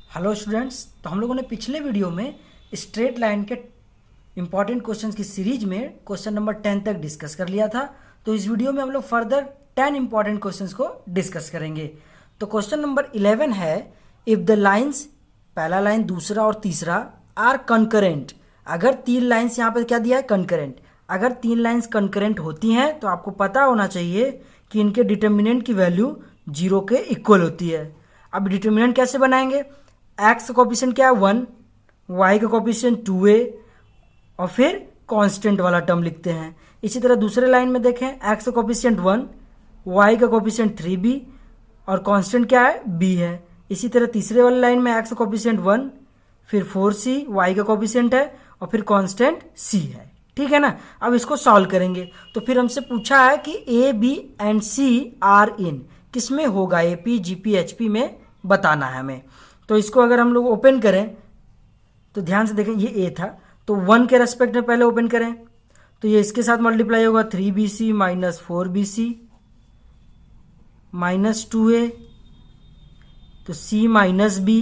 Hello students. तो हम लोगों ने पिछले वीडियो में स्ट्रेट लाइन के इम्पॉर्टेंट क्वेश्चंस की सीरीज में क्वेश्चन नंबर 10 तक डिस्कस कर लिया था। तो इस वीडियो में हम लोग फर्दर 10 इम्पॉर्टेंट क्वेश्चंस को डिस्कस करेंगे। तो क्वेश्चन नंबर 11 है, इफ़ द लाइन्स, पहला लाइन दूसरा और तीसरा, आर कंकरेंट। अगर तीन लाइन्स यहाँ पर क्या दिया है, कंकरेंट। अगर तीन लाइन्स कंकरेंट होती हैं तो आपको पता होना चाहिए कि इनके डिटर्मिनेंट की वैल्यू 0 के इक्वल होती है। अब डिटर्मिनेंट कैसे बनाएंगे? एक्स का कोफिशिएंट क्या है 1, वाई का कोफिशिएंट 2a और फिर कांस्टेंट वाला टर्म लिखते हैं। इसी तरह दूसरे लाइन में देखें, एक्स का कोफिशिएंट 1, वाई का कोफिशिएंट 3b और कांस्टेंट क्या है b है। इसी तरह तीसरे वाली लाइन में एक्स का कोफिशिएंट 1, फिर 4c, वाई का कोफिशिएंट है और फिर कांस्टेंट c है। ठीक है ना। अब इसको सॉल्व करेंगे तो फिर हमसे पूछा है कि a, b and c are in, किस में होगा, AP, GP, HP में बताना है हमें। तो इसको अगर हम लोग ओपन करें तो ध्यान से देखें, ये ए था तो 1 के रेस्पेक्ट में पहले ओपन करें तो ये इसके साथ मल्टीप्लाई होगा 3BC minus 4BC minus 2a, तो C माइनस B,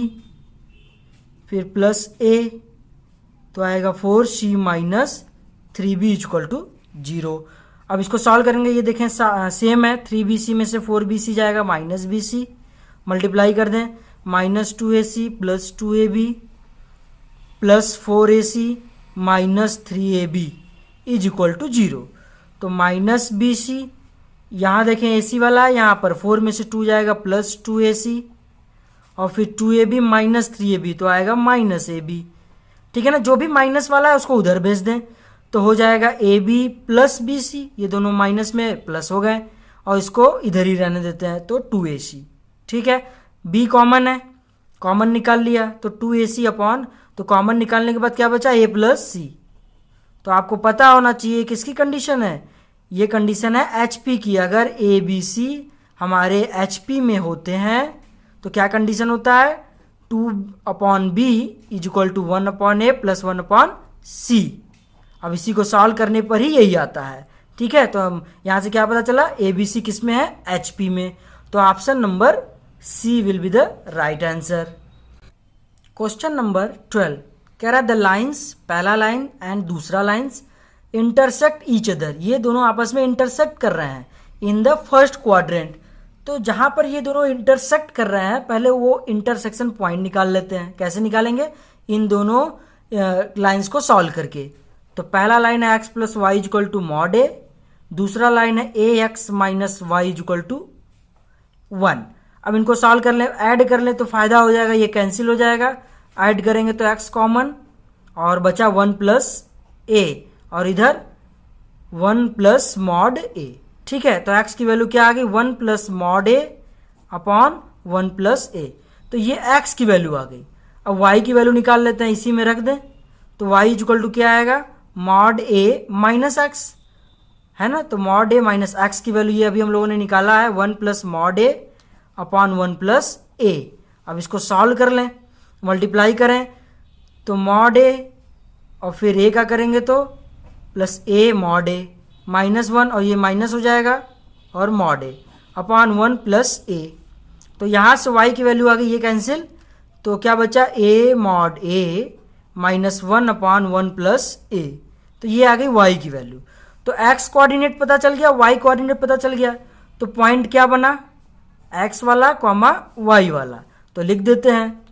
फिर प्लस a, तो आएगा 4C minus 3b equal to 0। अब इसको सॉल्व करेंगे, ये देखें सेम है, 3BC में से 4BC जाएगा माइनस BC, मल्टीप्लाई कर दें, minus 2AC plus 2AB plus 4AC minus 3AB is equal to 0। तो माइनस BC, यहाँ देखें AC वाला है, यहाँ पर 4 में से 2 जाएगा प्लस 2AC और फिर 2AB माइनस 3AB, तो आएगा माइनस AB। ठीक है ना, जो भी माइनस वाला है उसको उधर भेज दें तो हो जाएगा AB प्लस BC, ये दोनों माइनस में प्लस हो गए और इसको इधर ही रहने देते हैं तो 2AC। ठीक है, B कॉमन है, कॉमन निकाल लिया तो 2AC अपॉन, तो कॉमन निकालने के बाद क्या बचा, A प्लस C। तो आपको पता होना चाहिए किसकी कंडीशन है, ये कंडीशन है HP की। अगर ABC हमारे HP में होते हैं तो क्या कंडीशन होता है, 2/B is equal to 1/A plus 1/C। अब इसी को सॉल्व करने पर ही यही आता है। ठीक है, तो हम यहाँ से क्या पता चला, ABC किस में है, HP में। तो option number C will be the right answer. Question number 12 कह रहा है द लाइन्स, पहला लाइन एंड दूसरा लाइन्स इंटरसेक्ट ईच अदर, ये दोनों आपस में इंटरसेक्ट कर रहे हैं इन द फर्स्ट क्वाड्रेंट। तो जहां पर ये दोनों इंटरसेक्ट कर रहे हैं पहले वो इंटरसेक्शन पॉइंट निकाल लेते हैं। कैसे निकालेंगे, इन दोनों लाइन्स को सॉल्व करके। तो पहला लाइन है x plus Y equal to mod A, दूसरा लाइन है AX minus Y equal to 1। अब इनको सॉल्व कर लें, ऐड कर लें तो फायदा हो जाएगा, ये कैंसिल हो जाएगा। ऐड करेंगे तो x कॉमन और बचा 1 प्लस a और इधर 1 प्लस मॉड a। ठीक है, तो x की वैल्यू क्या आ गई, 1 plus mod a upon 1 plus a। तो ये x की वैल्यू आ गई। अब y की वैल्यू निकाल लेते हैं, इसी में रख दें तो y इक्वल टू क्या आएगा, मॉड a माइनस x, है ना। तो मॉड a माइनस x की वैल्यू ये अभी हम लोगों ने निकाला है 1 plus mod a upon 1 plus a। अब इसको सॉल्व कर लें, मल्टीप्लाई करें तो मॉड a और फिर a का करेंगे तो plus a mod a minus 1 और ये माइनस हो जाएगा और mod a upon 1 plus a। तो यहाँ से y की वैल्यू आ गई, ये कैंसिल, तो क्या बचा, a mod a minus 1 upon 1 plus a। तो ये आ गई y की वैल्यू। तो x कोऑर्डिनेट पता चल गया, y कोऑर्डिनेट पता चल गया, तो पॉइंट क्या बना, x वाला कॉमा y वाला। तो लिख देते हैं,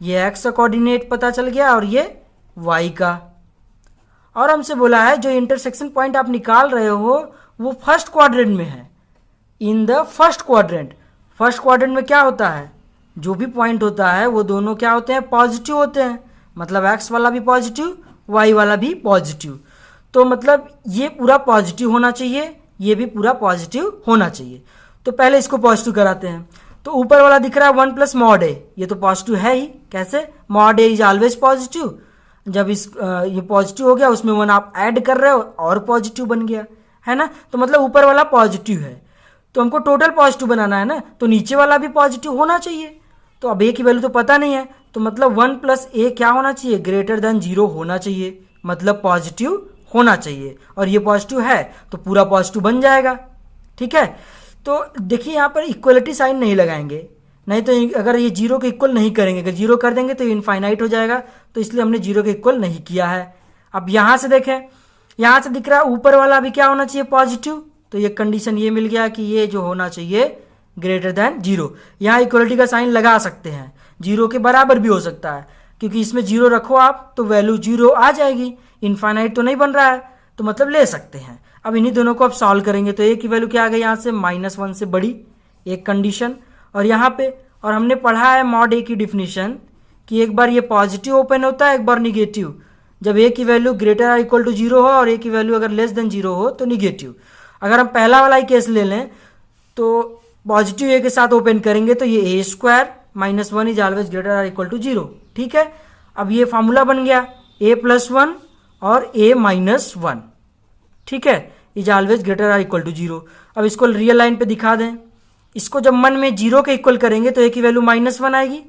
ये x का कोऑर्डिनेट पता चल गया और ये y का। और हमसे बोला है जो इंटरसेक्शन पॉइंट आप निकाल रहे हो वो फर्स्ट क्वाड्रेंट में है, in the first quadrant. First quadrant में क्या होता है, जो भी पॉइंट होता है वो दोनों क्या होते हैं, पॉजिटिव होते हैं। मतलब x वाला भी पॉजिटिव, y वाला भी पॉजिटिव। तो मतलब ये पूरा पॉजिटिव होना चाहिए, ये भी पूरा पॉजिटिव होना चाहिए। तो पहले इसको पॉजिटिव कराते हैं। तो ऊपर वाला दिख रहा है 1 प्लस मॉड ए, ये तो पॉजिटिव है ही। कैसे, mod A is always positive. जब ये पॉजिटिव हो गया उसमें 1 आप ऐड कर रहे हो और पॉजिटिव बन गया, है ना। तो मतलब ऊपर वाला पॉजिटिव है, तो हमको टोटल पॉजिटिव बनाना है ना, तो नीचे वाला भी पॉजिटिव होना चाहिए। तो अब ए की वैल्यू तो पता नहीं है, तो मतलब 1 प्लस ए क्या होना चाहिए, ग्रेटर देन 0 होना चाहिए, मतलब पॉजिटिव होना चाहिए। और ये पॉजिटिव है तो पूरा पॉजिटिव बन जाएगा। ठीक है, तो देखिए यहाँ पर इक्वलिटी साइन नहीं लगाएंगे, नहीं तो अगर ये जीरो के इक्वल नहीं करेंगे, अगर जीरो कर देंगे तो इनफाइनाइट हो जाएगा, तो इसलिए हमने जीरो के इक्वल नहीं किया है। अब यहाँ से देखें, यहाँ से दिख रहा है ऊपर वाला अभी क्या होना चाहिए, पॉजिटिव, तो ये कंडीशन ये मिल गया कि ये जो होना चाहिए ग्रेटर देन जीरो। यहाँ इक्वलिटी का साइन लगा सकते हैं, जीरो के बराबर भी हो सकता है, क्योंकि इसमें जीरो रखो आप तो वैल्यू जीरो आ जाएगी, इनफाइनाइट तो नहीं बन रहा है, तो मतलब ले सकते हैं। अब इन्हीं दोनों को आप सॉल्व करेंगे तो ए की वैल्यू क्या आ गई यहाँ से -1 से बड़ी, एक कंडीशन। और यहाँ पे और हमने पढ़ा है मॉड ए की डिफिनीशन कि एक बार ये पॉजिटिव ओपन होता है, एक बार निगेटिव, जब ए की वैल्यू ग्रेटर और इक्वल टू जीरो हो और ए की वैल्यू अगर लेस देन जीरो हो तो निगेटिव। अगर हम पहला वाला ही केस ले लें तो पॉजिटिव ए के साथ ओपन करेंगे तो ये ए स्क्वायर -1 इज ऑलवेज ग्रेटर और इक्वल टू जीरो। ठीक है, अब ये फार्मूला बन गया a+1 और a-1, ठीक है, इज ऑलवेज ग्रेटर और इक्वल टू जीरो। अब इसको रियल लाइन पे दिखा दें, इसको जब मन में जीरो के इक्वल करेंगे तो ए की वैल्यू -1 आएगी,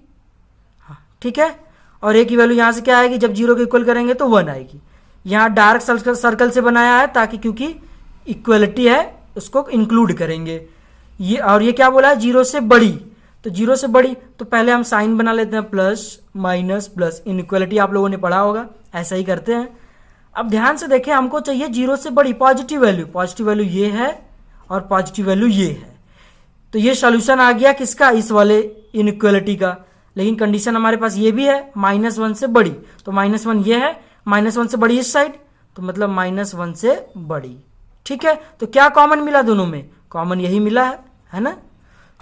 हाँ ठीक है, और ए की वैल्यू यहाँ से क्या आएगी, जब जीरो के इक्वल करेंगे तो 1 आएगी। यहाँ डार्क सर्कल से बनाया है ताकि क्योंकि इक्वलिटी है उसको इंक्लूड करेंगे। ये और ये क्या बोला है, जीरो से बड़ी, तो जीरो से बड़ी तो पहले हम साइन बना लेते हैं प्लस माइनस प्लस, इनइक्वालिटी आप लोगों ने पढ़ा होगा, ऐसा ही करते हैं। अब ध्यान से देखें, हमको चाहिए जीरो से बड़ी पॉजिटिव वैल्यू ये है और पॉजिटिव वैल्यू ये है, तो ये सॉल्यूशन आ गया किसका, इस वाले इनइक्वालिटी का। लेकिन कंडीशन हमारे पास ये भी है -1 से बड़ी, तो -1 ये है, -1 से बड़ी इस साइड, तो मतलब -1 से बड़ी। ठीक है, तो क्या कॉमन मिला दोनों में, कॉमन यही मिला है ना।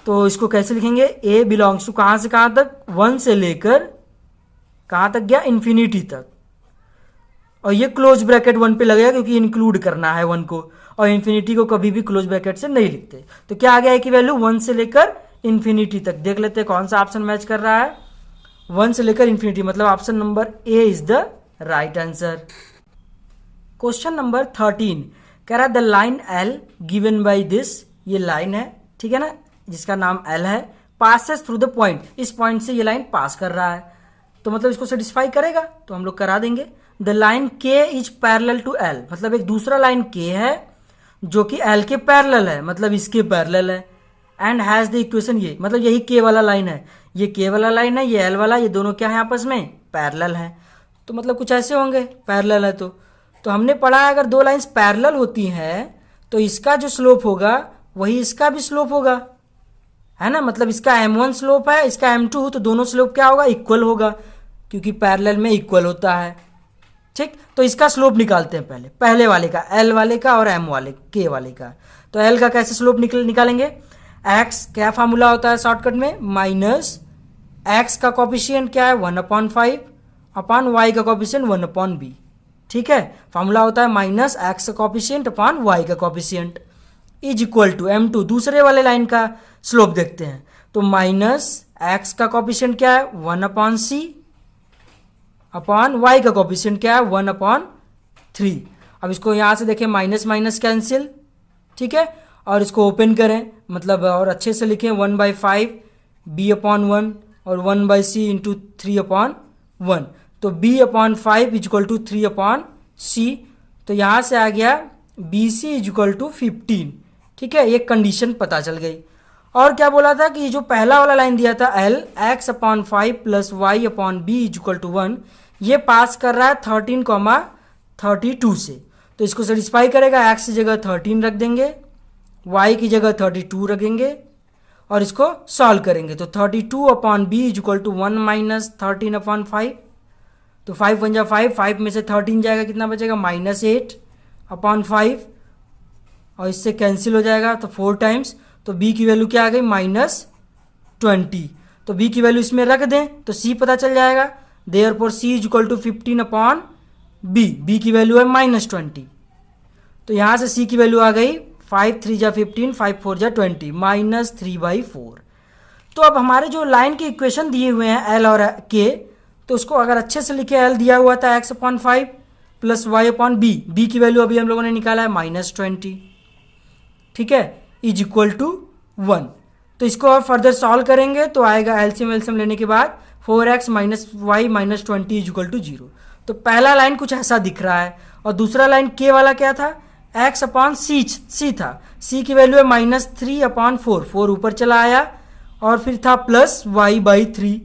तो इसको कैसे लिखेंगे, ए बिलोंग्स टू कहां से कहां तक, 1 से लेकर कहां तक गया, इन्फिनिटी तक, और ये क्लोज ब्रैकेट 1 पे लगेगा क्योंकि इंक्लूड करना है 1 को, और इन्फिनिटी को कभी भी क्लोज ब्रैकेट से नहीं लिखते। तो क्या आ गया है कि वैल्यू 1 से लेकर इन्फिनिटी तक। देख लेते हैं कौन सा ऑप्शन मैच कर रहा है, 1 से लेकर इन्फिनिटी, मतलब option number A is the right answer. Question number 13 कह रहा है the line L given by this, ये लाइन है ठीक है ना, जिसका नाम एल है, पासेस थ्रू द पॉइंट, इस पॉइंट से ये लाइन पास कर रहा है, तो मतलब इसको सेटिस्फाई करेगा, तो हम लोग करा देंगे। द लाइन के इज पैरेलल टू एल, मतलब एक दूसरा लाइन के है जो कि एल के पैरेलल है, मतलब इसके पैरेलल है, एंड हैज द इक्वेशन, ये मतलब यही के वाला लाइन है, ये के वाला लाइन है, ये एल वाला, ये दोनों क्या है आपस में, पैरेलल है, तो मतलब कुछ ऐसे होंगे, पैरेलल है तो हमने पढ़ा है अगर दो लाइंस पैरेलल होती हैं तो इसका जो स्लोप होगा वही इसका भी स्लोप होगा, है ना, मतलब इसका m1 स्लोप है, इसका m2, तो दोनों स्लोप क्या होगा, इक्वल होगा, क्योंकि पैरेलल में इक्वल होता है। ठीक, तो इसका स्लोप निकालते हैं पहले वाले का, एल वाले का और एम वाले के वाले का। तो एल का कैसे स्लोप निकालेंगे, एक्स क्या फार्मूला होता है शॉर्टकट में, माइनस एक्स का कॉफिशिएंट क्या है 1/5 अपॉन वाई का कॉफिशिएंट 1/b। ठीक है, फार्मूला होता है माइनस एक्स का कॉफिशिएंट अपॉन वाई का coefficient is equal to m2, दूसरे वाले लाइन का स्लोप देखते हैं, तो माइनस एक्स का कॉफिशिएंट क्या है 1/c अपॉन वाई का कॉफिशिएंट क्या है 1/3। अब इसको यहां से देखें, माइनस माइनस कैंसिल, ठीक है, और इसको ओपन करें, मतलब और अच्छे से लिखें 1/5 b/1 और 1/c इंटू 3/1, तो b/5 इजक्वल टू 3/c, तो यहां से आ गया bc इजक्वल टू 15। ठीक है, ये कंडीशन पता चल गई। और क्या बोला था कि जो पहला वाला लाइन दिया था l x/5 plus y/b equal to 1, ये पास कर रहा है 13,32 से, तो इसको सेटिस्फाई करेगा, x की जगह 13 रख देंगे, y की जगह 32 रखेंगे और इसको सॉल्व करेंगे, तो 32/b इजक्वल टू 1 माइनस 13/5, तो 5 बन जा 5 में से 13 जाएगा, कितना बचेगा -8/5, और इससे कैंसिल हो जाएगा, तो 4 टाइम्स, तो b की वैल्यू क्या आ गई -20, तो b की वैल्यू इसमें रख दें तो c पता चल जाएगा, therefore c is equal to 15/b, b की वैल्यू है -20, तो यहां से c की वैल्यू आ गई 5 3 जा 15, 5 4 जा 20, -3/4। तो अब हमारे जो लाइन के इक्वेशन दिए हुए हैं l और k, तो उसको अगर अच्छे से लिखे, l दिया हुआ था x/5 प्लस y/b, b की वैल्यू अभी हम लोगों ने निकाला है -20, ठीक है, इज इक्वल टू 1। तो इसको और फर्दर सॉल्व करेंगे तो आएगा एलसीएम लेने के बाद 4x minus y minus 20 is equal to 0। तो पहला लाइन कुछ ऐसा दिख रहा है, और दूसरा लाइन के वाला क्या था, x/c था, c की वैल्यू है -3/4, 4 ऊपर चला आया और फिर था plus y by 3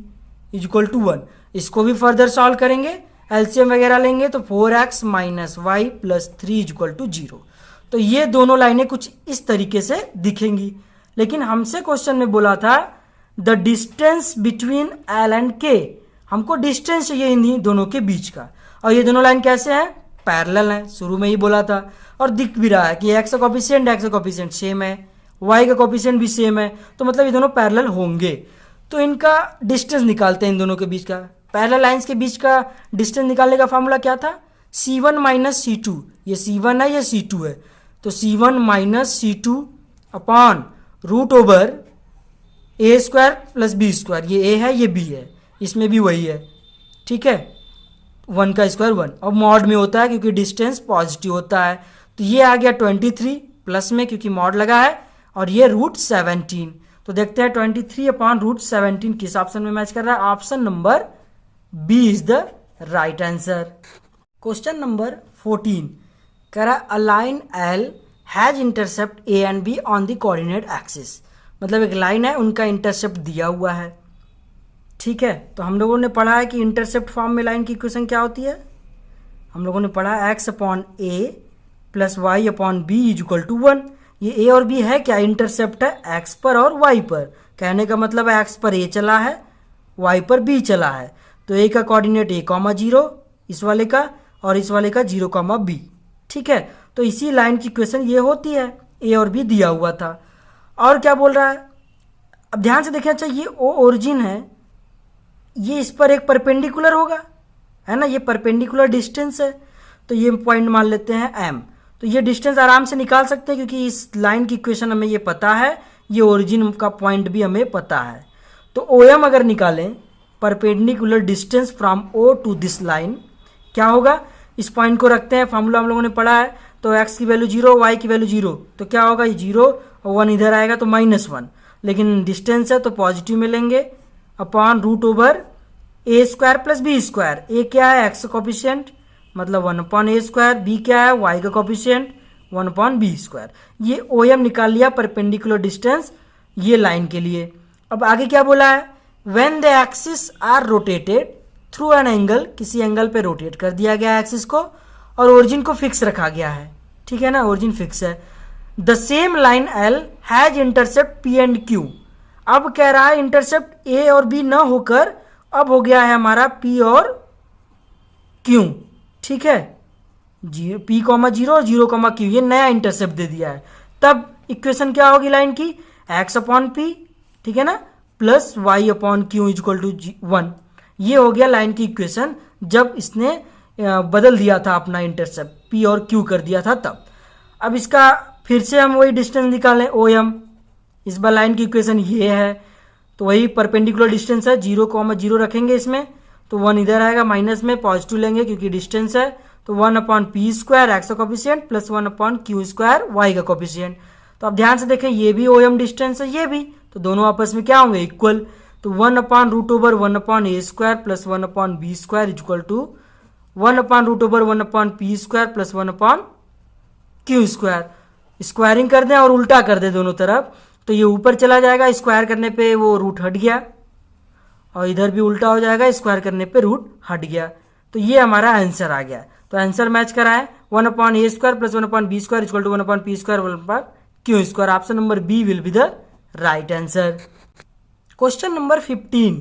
is equal to 1। इसको भी फर्दर सॉल्व करेंगे, एलसीएम वगैरह लेंगे तो 4x minus y plus 3 is equal to 0। तो ये दोनों लाइनें कुछ इस तरीके से दिखेंगी। लेकिन हमसे क्वेश्चन में बोला था the distance between L and के, हमको डिस्टेंस चाहिए इन दोनों के बीच का। और ये दोनों लाइन कैसे हैं? पैरेलल हैं, शुरू में ही बोला था। और दिख भी रहा है कि एक्स का कोफिशिएंट सेम है, वाई का कोफिशिएंट भी सेम है, तो मतलब ये दोनों पैरेलल होंगे। तो इनका डिस्टेंस निकालते हैं इन दोनों के बीच का। पैरेलल लाइंस के बीच का डिस्टेंस निकालने का फॉर्मूला क्या था? C1 minus C2। ये C1 है, ये C2 है, तो C1 minus C2 upon root over A square plus B square. ये ए है, ये बी है, इसमें भी वही है, ठीक है, 1 का स्क्वायर 1। और मॉड में होता है क्योंकि डिस्टेंस पॉजिटिव होता है। तो ये आ गया 23 प्लस में क्योंकि मॉड लगा है, और ये रूट 17। तो देखते हैं 23 अपॉन रूट 17 किस ऑप्शन में मैच कर रहा है। Option number B is the right answer. Question number 14 कह रहा a line L has intercept a and b on the coordinate axis. मतलब एक लाइन है, उनका इंटरसेप्ट दिया हुआ है, ठीक है। तो हम लोगों ने पढ़ा है कि इंटरसेप्ट फॉर्म में लाइन की इक्वेशन क्या होती है। हम लोगों ने पढ़ा x upon a plus y upon b is equal to 1। ये ए और बी है क्या? इंटरसेप्ट है एक्स पर और वाई पर। कहने का मतलब है एक्स पर ए चला है, वाई पर बी चला है। तो ए का कोऑर्डिनेट a,0 इस वाले का, और इस वाले का 0,b, ठीक है। तो इसी लाइन की इक्वेशन ये होती है, ए और बी दिया हुआ था। और क्या बोल रहा है, अब ध्यान से देखना चाहिए, ओ ओरिजिन है, ये इस पर एक परपेंडिकुलर होगा, है ना, ये परपेंडिकुलर डिस्टेंस है। तो ये पॉइंट मान लेते हैं m। तो ये डिस्टेंस आराम से निकाल सकते हैं क्योंकि इस लाइन की इक्वेशन हमें ये पता है, ये ओरिजिन का पॉइंट भी हमें पता है। तो OM अगर निकालें, perpendicular distance from O to this line, क्या होगा? इस पॉइंट को रखते हैं, फॉर्मूला हम लोगों ने पढ़ा है। तो x की वैल्यू 0, y की वैल्यू 0, तो क्या होगा? ये 0 और 1 इधर आएगा तो -1, लेकिन डिस्टेंस है तो पॉजिटिव में लेंगे, upon root over A square plus B square. ए क्या है? एक्स का कोफिशिएंट, मतलब 1 अपॉन ए स्क्वायर। बी क्या है? वाई का कोफिशिएंट, 1 अपॉन बी स्क्वायर। ये OM निकाल लिया, परपेंडिकुलर डिस्टेंस, ये लाइन के लिए। अब आगे क्या बोला है? When the axis are rotated through an angle, किसी एंगल पे रोटेट कर दिया गया एक्सिस को, और ओरिजिन को फिक्स रखा गया है, ठीक है ना, ओरिजिन फिक्स है। The same line L has intercept P and Q. अब कह रहा है इंटरसेप्ट ए और बी ना होकर अब हो गया है हमारा पी और क्यू, ठीक है, P, 0 और 0, Q, ये नया इंटरसेप्ट दे दिया है। तब इक्वेशन क्या होगी लाइन की? x अपॉन पी, ठीक है ना, plus y upon q is equal to 1। ये हो गया लाइन की इक्वेशन जब इसने बदल दिया था अपना इंटरसेप्ट, P और Q कर दिया था तब। अब इसका फिर से हम वही डिस्टेंस निकालें, OM। इस बार लाइन की इक्वेशन ये है, तो वही परपेंडिकुलर डिस्टेंस है, 0,0 रखेंगे इसमें, तो 1 इधर आएगा, माइनस में पॉजिटिव लेंगे क्योंकि डिस्टेंस है। तो 1 अपॉन पी स्क्वायर एक्स का coefficient plus 1 upon q square y का कोफिशिएंट। तो अब ध्यान से देखें, ये भी OM डिस्टेंस है, ये भी, तो दोनों आपस में क्या होंगे? इक्वल। तो 1 upon root over 1 upon a square plus 1 upon b square is equal to 1 upon root over 1 upon p square plus 1 upon q square. Squaring कर दें और उल्टा कर दें दोनों तरफ, तो ये ऊपर चला जाएगा, स्क्वायर करने पे वो रूट हट गया, और इधर भी उल्टा हो जाएगा, स्क्वायर करने पे रूट हट गया। तो ये हमारा आंसर आ गया। तो आंसर मैच करा है 1 upon a square plus 1 upon b square equal to 1 upon p square 1 upon q square. Option number B will be the right answer. Question number 15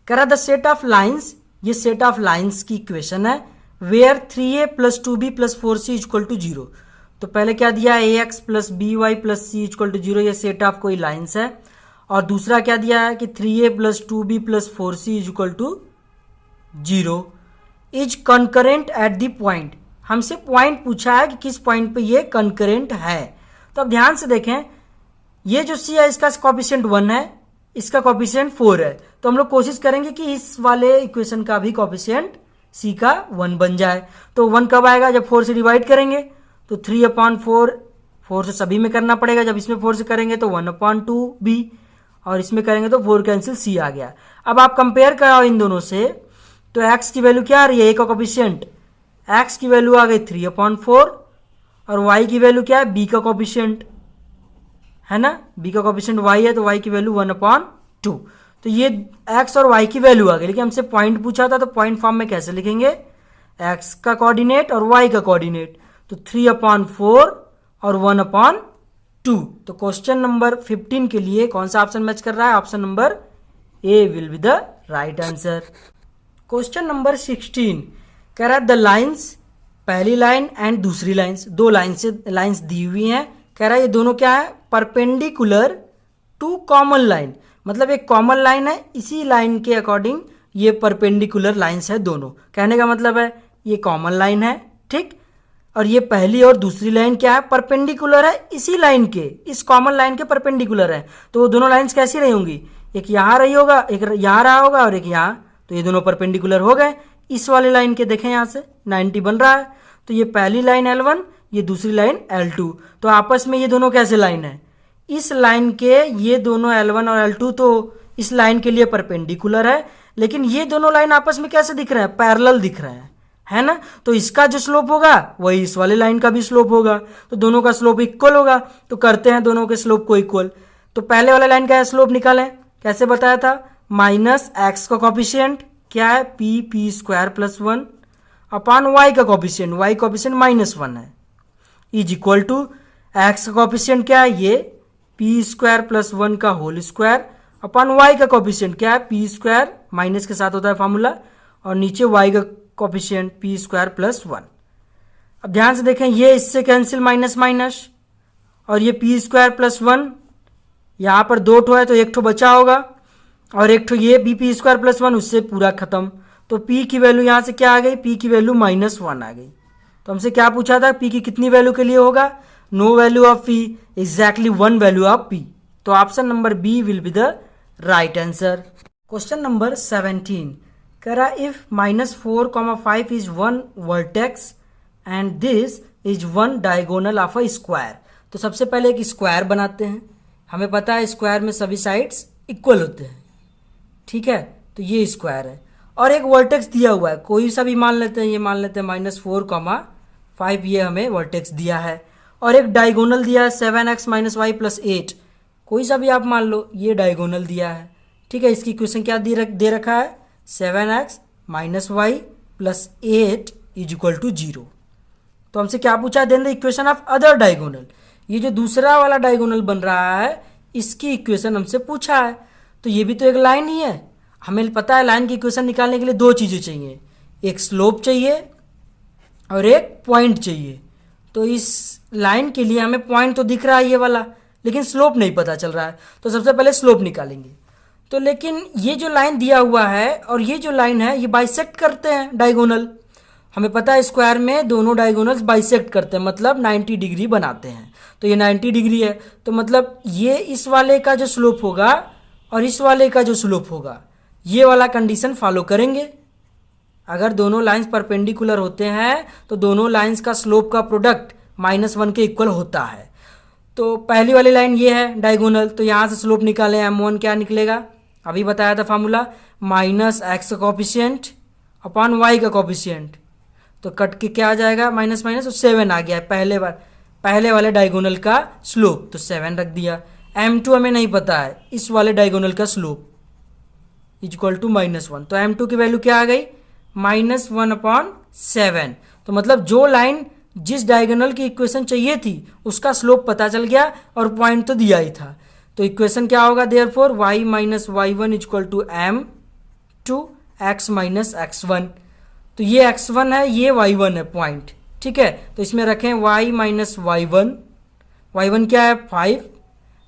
करा द सेट ऑफ लाइंस, ये set of lines की equation है, where 3a plus 2b plus 4c equal to 0। तो पहले क्या दिया है? ax plus by plus c equal to 0, ये सेट ऑफ कोई लाइंस है। और दूसरा क्या दिया है कि 3a plus 2b plus 4c equal to 0 is concurrent at the point. हमसे पॉइंट पूछा है कि किस पॉइंट पे ये कंकरेंट है। तो अब ध्यान से देखें, ये जो c है इसका कोफिशिएंट 1 है, इसका कोफिशिएंट 4 है। तो हम लोग कोशिश करेंगे कि इस वाले इक्वेशन का भी कोफिशिएंट c का 1 बन जाए। तो 1 कब आएगा? जब 4 से डिवाइड करेंगे, तो 3 अपॉन 4 से सभी में करना पड़ेगा। जब इसमें 4 से करेंगे तो 1 अपॉन 2b, और इसमें करेंगे तो 4 कैंसिल c आ गया। अब आप कंपेयर कराओ इन दोनों से, तो x की वैल्यू क्या आ रही है? a का कोफिशिएंट, x की वैल्यू आ गई 3 अपॉन 4, और y की वैल्यू क्या है? b का कोफिशिएंट, है ना, b का कोफिशिएंट y है, तो y की वैल्यू 1 अपॉन 2। तो ये x और y की वैल्यू आ गई, लेकिन हमसे पॉइंट पूछा था तो पॉइंट फॉर्म में कैसे लिखेंगे, x का कोऑर्डिनेट और y का कोऑर्डिनेट, तो 3/4 और 1/2। तो क्वेश्चन नंबर 15 के लिए कौन सा ऑप्शन मैच कर रहा है, option number A will be the right answer. Question number 16 कह रहा है द लाइंस, पहली लाइन एंड दूसरी लाइंस, दो लाइंस दी हुई हैं, कह रहा है ये दोनों क्या है, परपेंडिकुलर टू कॉमन लाइन, मतलब एक कॉमन लाइन है, इसी लाइन के अकॉर्डिंग ये परपेंडिकुलर लाइंस है दोनों। कहने का मतलब है ये कॉमन लाइन है, ठीक, और ये पहली और दूसरी लाइन क्या है, परपेंडिकुलर है इसी लाइन के, इस कॉमन लाइन के परपेंडिकुलर है। तो वो दोनों लाइंस कैसी रही होंगी, एक यहाँ रही होगा, एक यहाँ रहा होगा और एक यहाँ, तो ये दोनों परपेंडिकुलर हो गए इस वाले लाइन के। देखें यहाँ से 90 बन रहा है, तो ये पहली लाइन L1, ये दूसरी लाइन L2, तो आपस में ये दोनों कैसे लाइन है, इस लाइन के ये दोनों L1 और L2 तो इस लाइन के लिए परपेंडिकुलर है, लेकिन ये दोनों लाइन आपस में कैसे दिख रहे हैं, पैरेलल दिख रहे हैं, है ना। तो इसका जो स्लोप होगा वही इस वाले लाइन का भी स्लोप होगा, तो दोनों का स्लोप इक्वल होगा। तो करते हैं दोनों के स्लोप को इक्वल। तो पहले वाले लाइन का स्लोप निकालें, कैसे बताया था, माइनस एक्स का कॉफिशिएंट क्या है, p square plus 1 upon y का कॉफिशिएंट, वाई कॉफिशिएंट -1 है, इज इक्वल टू एक्स का कॉफिशिएंट क्या है, ये पी स्क्वायर प्लस 1 का होल स्क्वायर अपॉन वाई का कॉफिशिएंट क्या है, पी स्क्वायर माइनस के साथ होता है फॉर्मूला, और नीचे वाई का कॉफिशिएंट पी स्क्वायर प्लस 1। अब ध्यान से देखें, ये इससे कैंसिल माइनस माइनस, और ये पी स्क्वायर प्लस 1 यहाँ पर 2 ठो है तो 1 ठो बचा होगा, और 1 ठो ये भी पी स्क्वायर प्लस 1 उससे पूरा खत्म। तो p की वैल्यू यहाँ से क्या आ गई, p की वैल्यू -1 आ गई। तो हमसे क्या पूछा था, p की कितनी वैल्यू के लिए होगा, no value of p, exactly 1 value of p। तो option number B will be the right answer. Question number 17 कह रहा if -4,5 is 1 vertex and this is 1 diagonal of a square. तो सबसे पहले एक स्क्वायर बनाते हैं, हमें पता है स्क्वायर में सभी साइड्स इक्वल होते हैं, ठीक है, तो ये स्क्वायर है, और एक वर्टेक्स दिया हुआ है, कोई सा भी मान लेते हैं, ये मान लेते हैं -4,5 ये हमें वर्टेक्स दिया है, और एक डायगोनल दिया है 7x - y + 8, कोई सा भी आप मान लो, ये डायगोनल दिया है, ठीक है। इसकी इक्वेशन क्या दे रखा है, 7x - y + 8 = 0। तो हमसे क्या पूछा है, then the equation of other diagonal, ये जो दूसरा वाला डायगोनल बन रहा है इसकी इक्वेशन हमसे पूछा है। तो ये भी तो एक लाइन ही है, हमें पता है लाइन की इक्वेशन निकालने के लिए दो चीज़ें चाहिए, एक स्लोप चाहिए और एक पॉइंट चाहिए। तो इस लाइन के लिए हमें पॉइंट तो दिख रहा है ये वाला, लेकिन स्लोप नहीं पता चल रहा है, तो सबसे पहले स्लोप निकालेंगे। तो लेकिन ये जो लाइन दिया हुआ है और ये जो लाइन है ये बाइसेक्ट करते हैं डायगोनल, हमें पता है स्क्वायर में दोनों डायगोनल्स बाइसेक्ट करते हैं, मतलब 90 डिग्री बनाते हैं। तो ये 90 डिग्री है, तो मतलब ये इस वाले का जो स्लोप होगा और इस वाले का जो स्लोप होगा ये वाला कंडीशन फॉलो करेंगे। अगर दोनों लाइंस परपेंडिकुलर होते हैं तो दोनों लाइंस का स्लोप का प्रोडक्ट -1 के इक्वल होता है। तो पहली वाली लाइन ये है डायगोनल, तो यहाँ से स्लोप निकालें, m1 क्या निकलेगा, अभी बताया था फार्मूला, -x का कॉफिशिएंट अपॉन y का कॉफिशिएंट, तो कट के क्या आ जाएगा, माइनस माइनस, तो 7 आ गया है पहले वाले डायगोनल का स्लोप, तो 7 रख दिया। m2 हमें नहीं पता है, इस वाले डायगोनल का स्लोप इक्वल टू -1, तो m2 की वैल्यू क्या आ गई, -1/7। तो मतलब जो लाइन जिस डायगोनल की इक्वेशन चाहिए थी उसका स्लोप पता चल गया और पॉइंट तो दिया ही था। तो इक्वेशन क्या होगा, therefore y - y1 = m2 x - x1। तो ये x1 है, ये y1 है पॉइंट, ठीक है। तो इसमें रखें y - y1, y1 क्या है 5,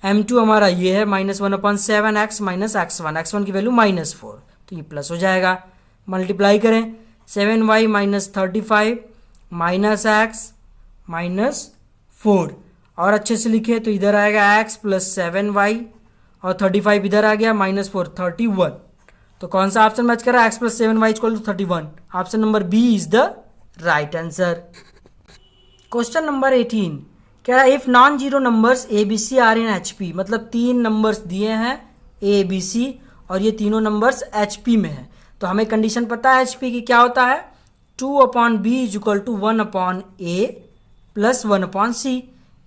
m2 हमारा ये है -1/7 x - x1, x1 की वैल्यू -4, तो ये प्लस हो जाएगा। मल्टीप्लाई करें 7y - 35 -x -4, और अच्छे से लिखे तो इधर आएगा x + 7y और 35 इधर आ गया -4 31। तो कौन सा ऑप्शन मैच कर रहा है, x + 7y = 31। Option number B is the right answer. Question number 18 कह रहा है if non zero numbers a b c are in HP, मतलब 3 नंबर्स दिए हैं ए बी सी और ये तीनों नंबर्स HP में है। तो हमें कंडीशन पता है HP की क्या होता है, 2/b = 1/a + 1/c।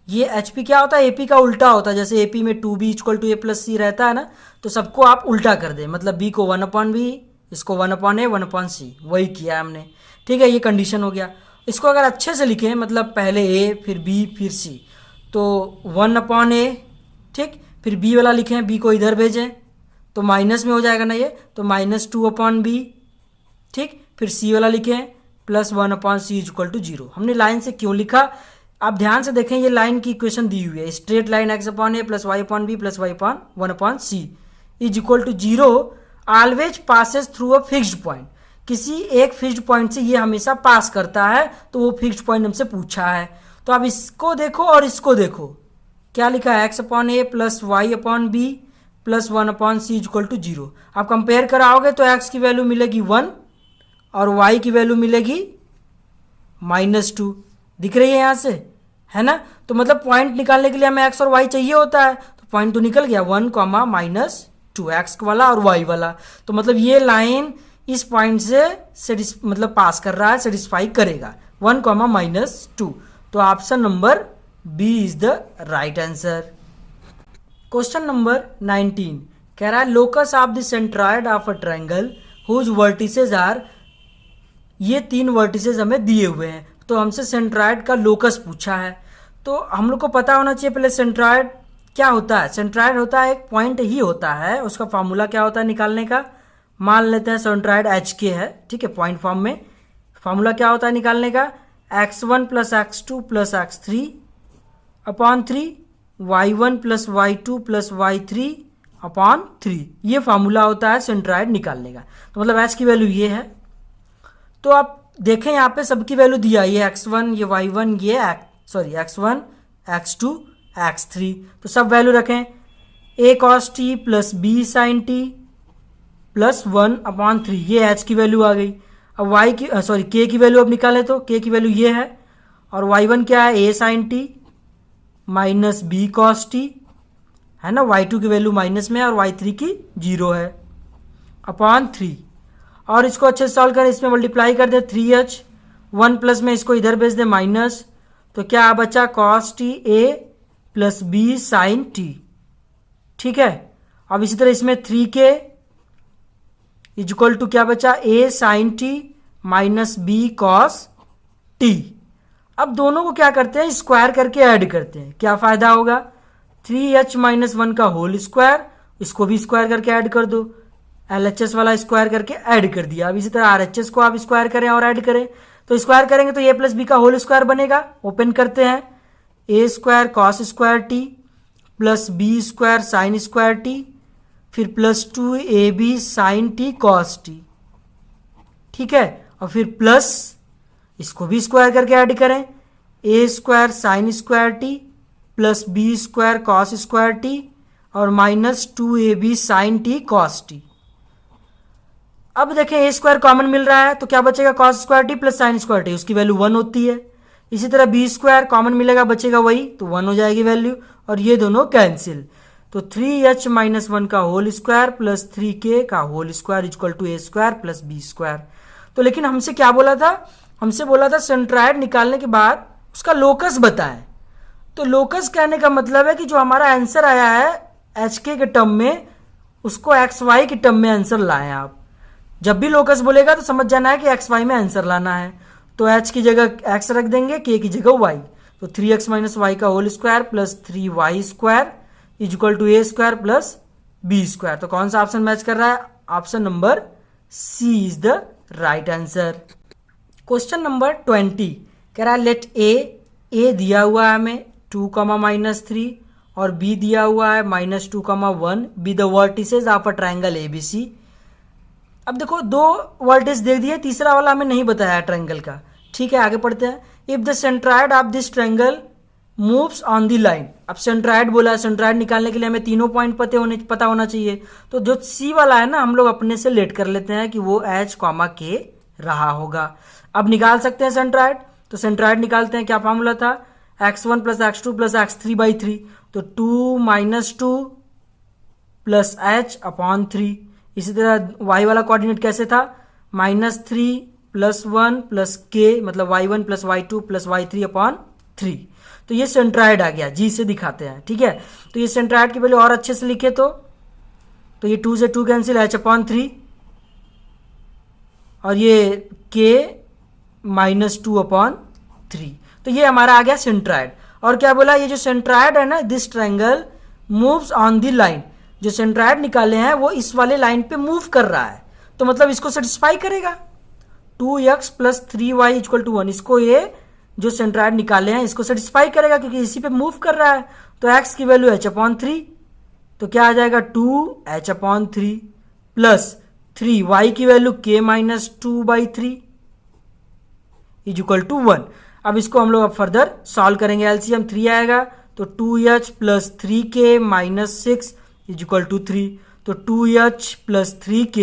ये एच पी क्या होता है, ए पी का उल्टा होता है। जैसे ए पी में 2b equal to A plus C रहता है ना, तो सबको आप उल्टा कर दें, मतलब b को 1/b, इसको 1/a 1/c, वही किया है हमने। ठीक है, ये कंडीशन हो गया। इसको अगर अच्छे से लिखें, मतलब पहले a फिर b फिर c, तो 1/a, ठीक, फिर b वाला लिखें, b को इधर भेजें तो माइनस में हो जाएगा ना ये, तो -2/b, ठीक, फिर c वाला लिखें प्लस 1/c इक्वल टू 0। हमने लाइन से क्यों लिखा, आप ध्यान से देखें, ये लाइन की इक्वेशन दी हुई है, straight line x/a plus y/b plus y/1/c is equal to 0 always passes through a fixed point. किसी एक फिक्स्ड पॉइंट से ये हमेशा पास करता है, तो वो फिक्स्ड पॉइंट हमसे पूछा है। तो आप इसको देखो और इसको देखो, क्या लिखा है, x/a plus y/b plus 1/c equal to 0। आप कंपेयर कराओगे तो x की वैल्यू मिलेगी 1 और y की वैल्यू मिलेगी -2, दिख रही है यहाँ से, है ना। तो मतलब पॉइंट निकालने के लिए हमें x और y चाहिए होता है, तो पॉइंट तो निकल गया 1, -2, x वाला और y वाला। तो मतलब ये लाइन इस पॉइंट से मतलब पास कर रहा है, सेटिस्फाई करेगा 1, -2। तो option number B is the right answer. Question number 19 कह रहा है locus of the centroid of a triangle whose vertices are, ये 3 वर्टिसेस हमें दिए हुए हैं, तो हमसे सेंट्रॉयड का लोकस पूछा है। तो हम लोग को पता होना चाहिए पहले सेंट्रॉयड क्या होता है। सेंट्रॉयड होता है एक पॉइंट ही होता है, उसका फार्मूला क्या होता है निकालने का, मान लेते हैं सेंट्रॉयड एच के है, ठीक है, पॉइंट फॉर्म में। फार्मूला क्या होता है निकालने का, x1 plus x2 plus x3 upon 3, y1 plus y2 plus y3 upon 3, ये फार्मूला होता है सेंट्रॉयड निकालने का। तो मतलब एच की वैल्यू ये है। तो आप देखें यहाँ पे सबकी वैल्यू दिया, ये x1, ये y1, ये x1, x2, x3, तो सब वैल्यू रखें। a cos t plus b sin t plus 1/3, ये h की वैल्यू आ गई। अब k की वैल्यू अब निकालें तो k की वैल्यू ये है, और y1 क्या है, a sin t minus b cos t, है ना, y2 की वैल्यू माइनस में है और y3 की 0 है, अपॉन 3। और इसको अच्छे से सॉल्व करें, इसमें मल्टीप्लाई कर दे 3h, 1 प्लस में इसको इधर भेज दे माइनस, तो क्या बचा cos t a plus b sin t, ठीक है। अब इसी तरह इसमें 3k इक्वल टू क्या बचा, a sin t minus b cos t। अब दोनों को क्या करते हैं, स्क्वायर करके ऐड करते हैं, क्या फायदा होगा, 3h माइनस 1 का होल स्क्वायर, इसको भी स्क्वायर करके ऐड कर दो, LHS वाला स्क्वायर करके ऐड कर दिया। अब इसी तरह RHS को आप स्क्वायर करें और ऐड करें, तो स्क्वायर करेंगे तो a प्लस बी का होल स्क्वायर बनेगा, ओपन करते हैं, a square cos square t plus B square sine square t, फिर plus 2ab sine t cos t, ठीक है, और फिर प्लस इसको भी स्क्वायर करके ऐड करें, a square sine square t plus B square cos square t और minus 2ab sine t cos t। अब देखें a स्क्वायर कॉमन मिल रहा है, तो क्या बचेगा, cos square T plus sine square T, उसकी वैल्यू 1 होती है। इसी तरह b स्क्वायर कॉमन मिलेगा, बचेगा वही, तो 1 हो जाएगी वैल्यू, और ये दोनों कैंसिल, तो 3h माइनस 1 का होल स्क्वायर प्लस 3k का whole square equal to a square plus b square. तो लेकिन हमसे क्या बोला था, हमसे बोला था सेंट्रॉयड निकालने के बाद उसका लोकस बताएं। तो लोकस कहने का मतलब है कि जो हमारा आंसर आया है hk के टर्म में, उसको xy के टर्म में आंसर लाएं आप। जब भी लोकस बोलेगा तो समझ जाना है कि xy में आंसर लाना है, तो h की जगह x रख देंगे, k की जगह y, तो 3x माइनस वाई का whole square plus 3y square equal to a square plus b square. तो कौन सा ऑप्शन मैच कर रहा है, option number C is the right answer. Question number 20 कह रहा है लेट a दिया हुआ है हमें 2, -3 और b दिया हुआ है -2, 1 be the vertices of a triangle ABC। अब देखो 2 वर्टिस दे दिए, तीसरा वाला हमें नहीं बताया ट्रायंगल का, ठीक है, आगे पढ़ते हैं। If the centroid of this triangle moves on the line, अब सेंट्रॉयड बोला है, सेंट्रॉयड निकालने के लिए हमें तीनों पॉइंट पता होना चाहिए, तो जो सी वाला है ना, हम लोग अपने से लेट कर लेते हैं कि वो h, k रहा होगा। अब निकाल सकते हैं सेंट्रॉयड, तो सेंट्रॉयड निकालते हैं, क्या फॉर्मूला था, x1 plus x2 plus x3/3, तो 2 - 2 प्लस h अपॉन 3। इसी तरह y वाला कोऑर्डिनेट कैसे था, -3 + 1 + k, मतलब y1 + y2 + y3 अपॉन 3। तो ये सेंट्राइड आ गया, जी से दिखाते हैं, ठीक है। तो ये सेंट्राइड की वैल्यू और अच्छे से लिखे तो ये 2 से 2 कैंसिल, h/3 और ये k -2/3। तो ये हमारा आ गया सेंट्राइड। और क्या बोला, ये जो सेंट्राइड है ना, this triangle moves on the line, जो सेंट्राइड निकाले हैं वो इस वाले लाइन पे मूव कर रहा है, तो मतलब इसको सेटिस्फाई करेगा। 2x + 3y = 1, इसको ये जो सेंट्राइड निकाले हैं इसको सेटिस्फाई करेगा क्योंकि इसी पे मूव कर रहा है। तो x की वैल्यू h/3, तो क्या आ जाएगा 2h/3 प्लस 3, y की वैल्यू k - 2/3 = 1। अब इसको हम लोग अब फर्दर सॉल्व करेंगे, एलसीएम 3 आएगा, तो 2h + 3k - 6 = 3। तो 2h + 3k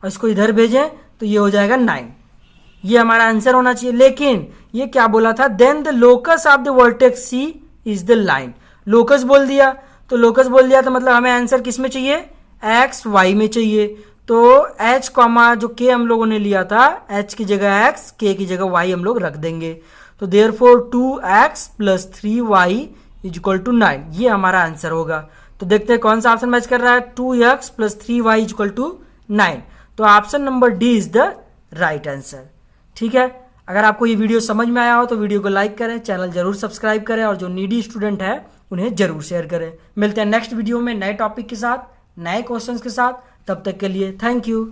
और इसको इधर भेजें तो ये हो जाएगा 9। ये हमारा आंसर होना चाहिए। लेकिन ये क्या बोला था, then the locus of the vertex C is the line. Locus बोल दिया, तो लोकस बोल दिया तो मतलब हमें आंसर किस में चाहिए, एक्स वाई में चाहिए। तो h कॉमा जो k हम लोगों ने लिया था, h की जगह x, k की जगह y हम लोग रख देंगे। तो देयरफॉर 2x + 3y = 9, ये हमारा आंसर होगा। तो देखते हैं कौन सा ऑप्शन मैच कर रहा है, 2x + 3y = 9। तो option number D is the right answer. ठीक है, अगर आपको ये वीडियो समझ में आया हो तो वीडियो को लाइक करें, चैनल जरूर सब्सक्राइब करें और जो नीडी स्टूडेंट है उन्हें जरूर शेयर करें। मिलते हैं नेक्स्ट वीडियो में नए टॉपिक के साथ, नए क्वेश्चंस के साथ। तब तक के लिए थैंक यू।